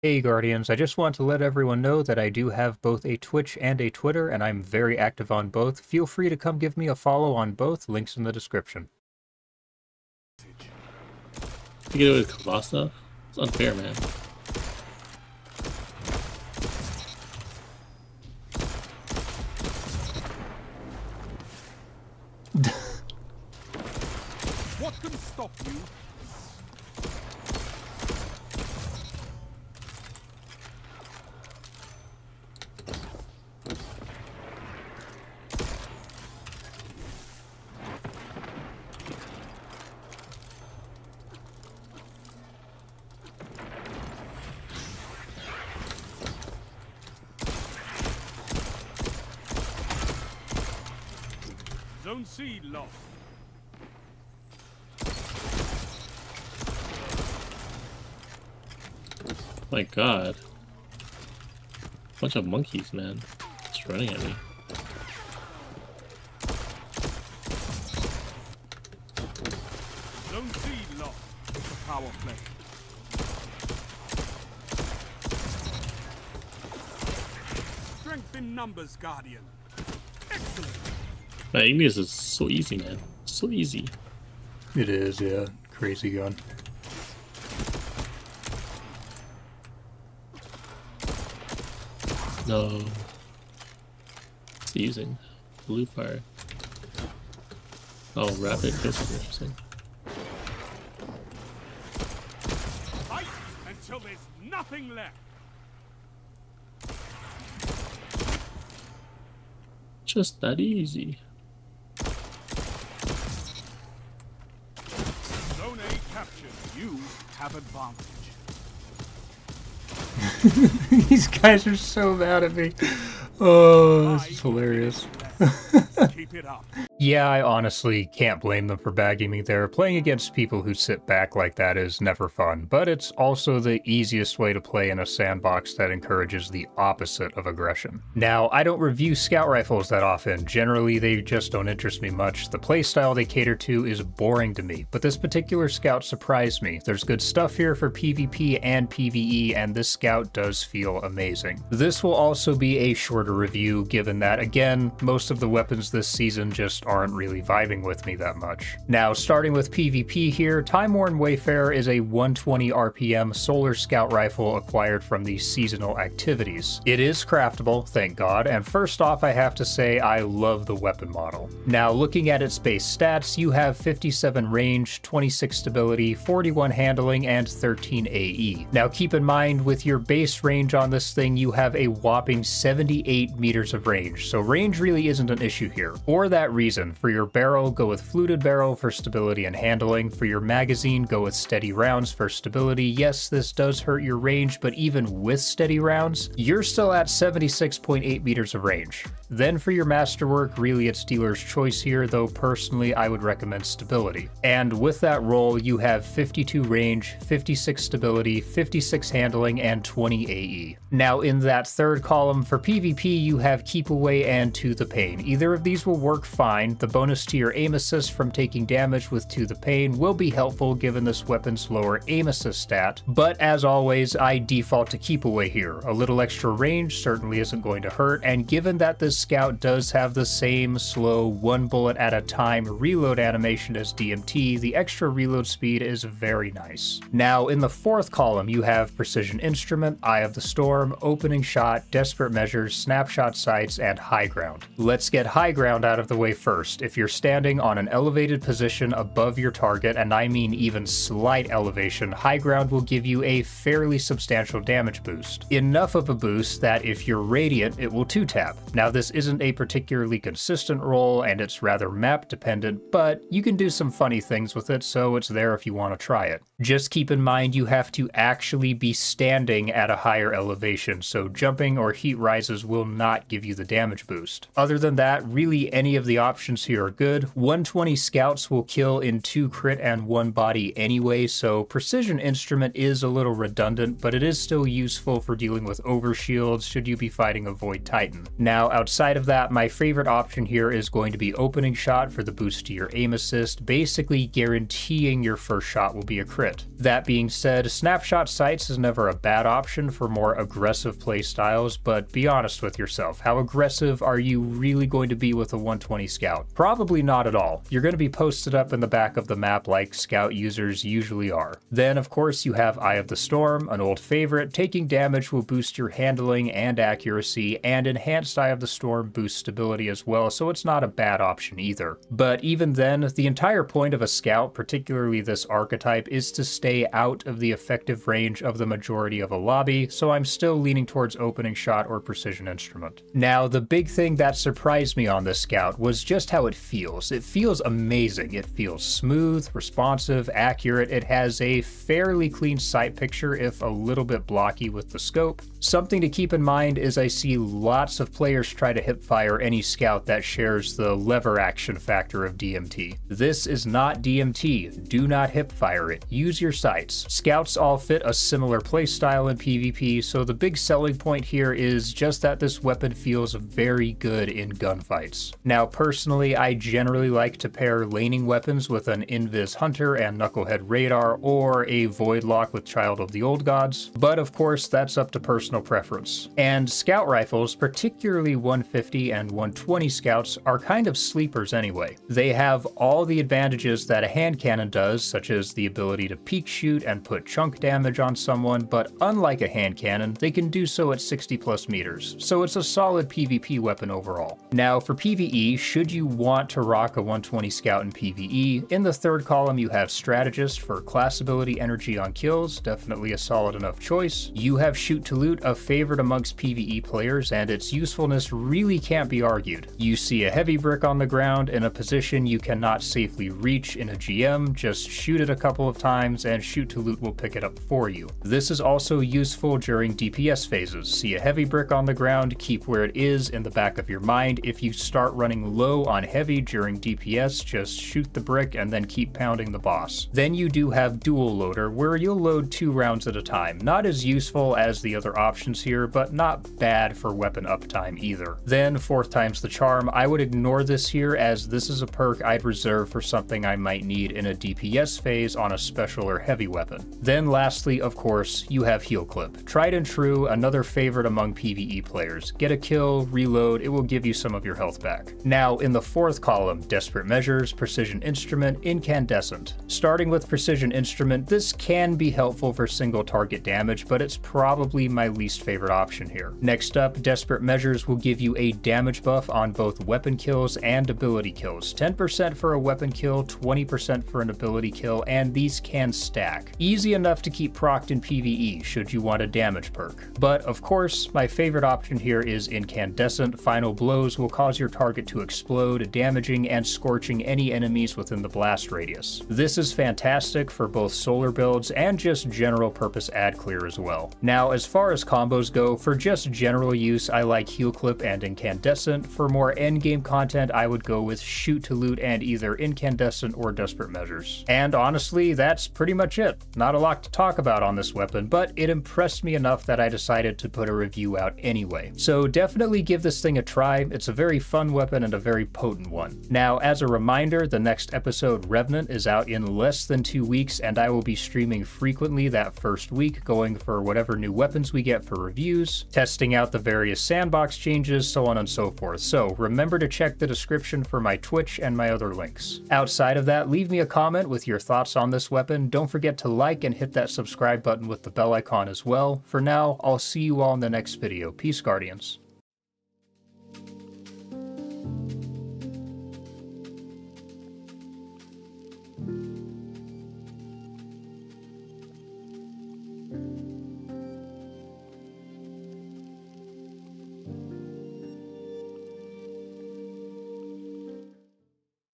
Hey Guardians, I just want to let everyone know that I do have both a Twitch and a Twitter, and I'm very active on both. Feel free to come give me a follow on both, links in the description. You get away with Kalasa? It's unfair, man. What can stop you? Zone C lost. My god. Bunch of monkeys, man. Just running at me. Zone C lost. Power play. Strength in numbers, Guardian. Excellent. Man, Igneous is so easy, man. So easy. It is, yeah. Crazy gun. No. It's using blue fire. Oh, rapid. This is interesting. Fight until there's nothing left. Just that easy. Zone A captured. You have advantage. These guys are so mad at me. Oh, this is hilarious. Keep it up. Yeah, I honestly can't blame them for bagging me there. Playing against people who sit back like that is never fun, but it's also the easiest way to play in a sandbox that encourages the opposite of aggression. Now, I don't review scout rifles that often. Generally, they just don't interest me much. The playstyle they cater to is boring to me, but this particular scout surprised me. There's good stuff here for PvP and PvE, and this scout does feel amazing. This will also be a shorter review, given that, again, most of the weapons this season just aren't really vibing with me that much. Now, starting with PvP here, Timeworn Wayfarer is a 120 RPM solar scout rifle acquired from the seasonal activities. It is craftable, thank God, and first off I have to say I love the weapon model. Now, looking at its base stats, you have 57 range, 26 stability, 41 handling, and 13 AE. Now keep in mind, with your base range on this thing, you have a whopping 78 meters of range, so range really isn't an issue here. For that reason, for your barrel, go with fluted barrel for stability and handling. For your magazine, go with steady rounds for stability. Yes, this does hurt your range, but even with steady rounds, you're still at 76.8 meters of range. Then for your masterwork, really it's dealer's choice here, though personally I would recommend stability. And with that roll, you have 52 range, 56 stability, 56 handling, and 20 AE. Now in that third column for PvP, you have keep away and to the pain. Either of these will work fine. The bonus to your aim assist from taking damage with to the pain will be helpful given this weapon's lower aim assist stat, but as always, I default to keep away here. A little extra range certainly isn't going to hurt, and given that this scout does have the same slow one bullet at a time reload animation as DMT, the extra reload speed is very nice. Now in the fourth column, you have precision instrument, eye of the storm, opening shot, desperate measures, snapshot sights, and high ground. Let's get high ground out of the way first. If you're standing on an elevated position above your target, and I mean even slight elevation, high ground will give you a fairly substantial damage boost. Enough of a boost that if you're radiant, it will 2-tap. Now this isn't a particularly consistent roll, and it's rather map dependent, but you can do some funny things with it, so it's there if you want to try it. Just keep in mind you have to actually be standing at a higher elevation, so jumping or heat rises will not give you the damage boost. Other than that, really any of the options here are good. 120 scouts will kill in 2 crit and 1 body anyway, so precision instrument is a little redundant, but it is still useful for dealing with overshields should you be fighting a Void Titan. Now, outside of that, my favorite option here is going to be opening shot for the boost to your aim assist, basically guaranteeing your first shot will be a crit. That being said, snapshot sights is never a bad option for more aggressive playstyles, but be honest with yourself. How aggressive are you really going to be with a 120 scout? Probably not at all. You're going to be posted up in the back of the map like scout users usually are. Then, of course, you have Eye of the Storm, an old favorite. Taking damage will boost your handling and accuracy, and Enhanced Eye of the Storm boosts stability as well, so it's not a bad option either. But even then, the entire point of a scout, particularly this archetype, is to stay out of the effective range of the majority of a lobby, so I'm still leaning towards opening shot or precision instrument. Now, the big thing that surprised me on this scout was just how it feels. It feels amazing. It feels smooth, responsive, accurate. It has a fairly clean sight picture, if a little bit blocky with the scope. Something to keep in mind is I see lots of players try to hipfire any scout that shares the lever action factor of DMT. This is not DMT. Do not hipfire it. Use your sights. Scouts all fit a similar playstyle in PvP, so the big selling point here is just that this weapon feels very good in gunfights. Now, personally, I generally like to pair laning weapons with an Invis Hunter and Knucklehead Radar, or a Void Lock with Child of the Old Gods, but of course that's up to personal preference. And scout rifles, particularly 150 and 120 scouts, are kind of sleepers anyway. They have all the advantages that a hand cannon does, such as the ability to peek shoot and put chunk damage on someone, but unlike a hand cannon, they can do so at 60+ meters, so it's a solid PvP weapon overall. Now, for PvE, should you want to rock a 120 scout in PvE, in the third column you have Strategist for class ability energy on kills, definitely a solid enough choice. You have Shoot to Loot, a favorite amongst PvE players, and its usefulness really can't be argued. You see a heavy brick on the ground in a position you cannot safely reach in a GM, just shoot it a couple of times and Shoot to Loot will pick it up for you. This is also useful during DPS phases. See a heavy brick on the ground, keep where it is in the back of your mind. If you start running low on heavy during DPS, just shoot the brick and then keep pounding the boss. Then you do have Dual Loader, where you'll load 2 rounds at a time. Not as useful as the other options here, but not bad for weapon uptime either. Then, 4th time's the charm. I would ignore this here, as this is a perk I'd reserve for something I might need in a DPS phase on a special or heavy weapon. Then lastly, of course, you have Heal Clip. Tried and true, another favorite among PvE players. Get a kill, reload, it will give you some of your health back. Now, in the 4th column, Desperate Measures, Precision Instrument, Incandescent. Starting with Precision Instrument, this can be helpful for single target damage, but it's probably my least favorite option here. Next up, Desperate Measures will give you a damage buff on both weapon kills and ability kills. 10% for a weapon kill, 20% for an ability kill, and these can stack. Easy enough to keep procced in PvE should you want a damage perk. But of course, my favorite option here is Incandescent. Final blows will cause your target to explode, damaging and scorching any enemies within the blast radius. This is fantastic for both solar builds and just general purpose ad clear as well. Now, as far as combos go, for just general use, I like Heal Clip and Incandescent. For more endgame content, I would go with Shoot to Loot and either Incandescent or Desperate Measures. And honestly, that's pretty much it. Not a lot to talk about on this weapon, but it impressed me enough that I decided to put a review out anyway. So definitely give this thing a try. It's a very fun weapon and a very potent one. Now, as a reminder, the next episode, Revenant, is out in less than 2 weeks, and I will be streaming frequently that first week, going for whatever new weapons we get for reviews, testing out the various sandbox changes, so on and so forth. So remember to check the description for my Twitch and my other links. Outside of that, leave me a comment with your thoughts on this weapon. Don't forget to like and hit that subscribe button with the bell icon as well. For now, I'll see you all in the next video. Peace, Guardians.